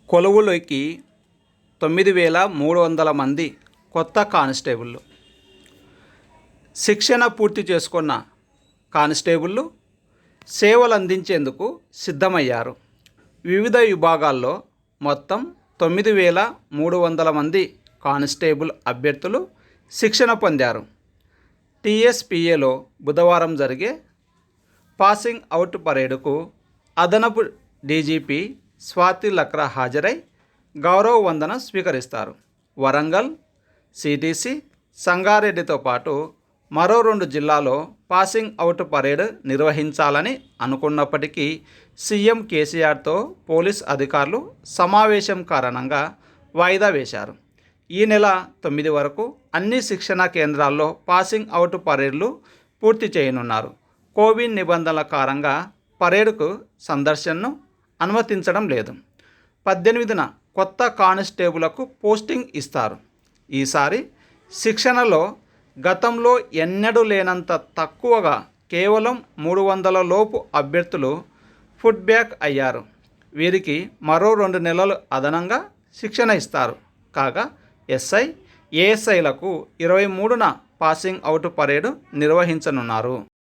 కొలువులోకి 9,300 మంది కొత్త కానిస్టేబుళ్ళు. శిక్షణ పూర్తి చేసుకున్న కానిస్టేబుళ్ళు సేవలు అందించేందుకు సిద్ధమయ్యారు. వివిధ విభాగాల్లో మొత్తం 9,300 మంది కానిస్టేబుల్ అభ్యర్థులు శిక్షణ పొందారు. టీఎస్పీఏలో బుధవారం జరిగే పాసింగ్ అవుట్ పరేడ్కు అదనపు డీజీపీ స్వాతి లక్రా హాజరై గౌరవ వందన స్వీకరిస్తారు. వరంగల్, సిటీసీ, సంగారెడ్డితో పాటు మరో 2 జిల్లాల్లో పాసింగ్ అవుట్ పరేడ్ నిర్వహించాలని అనుకున్నప్పటికీ సీఎం కేసీఆర్తో పోలీస్ అధికారులు సమావేశం కారణంగా వాయిదా వేశారు. ఈ నెల 9 వరకు అన్ని శిక్షణా కేంద్రాల్లో పాసింగ్ అవుట్ పరేడ్లు పూర్తి చేయనున్నారు. కోవిడ్ నిబంధనల కారణంగా పరేడ్కు సందర్శనను అనుమతించడం లేదు. 18న కొత్త కానిస్టేబుళ్లకు పోస్టింగ్ ఇస్తారు. ఈసారి శిక్షణలో గతంలో ఎన్నడూ లేనంత తక్కువగా కేవలం 300 లోపు అభ్యర్థులు ఫుట్ బ్యాక్ అయ్యారు. వీరికి మరో 2 నెలలు అదనంగా శిక్షణ ఇస్తారు. కాగా ఎస్ఐ, ఏఎస్ఐలకు 23న పాసింగ్ అవుట్ పరేడ్ నిర్వహించనున్నారు.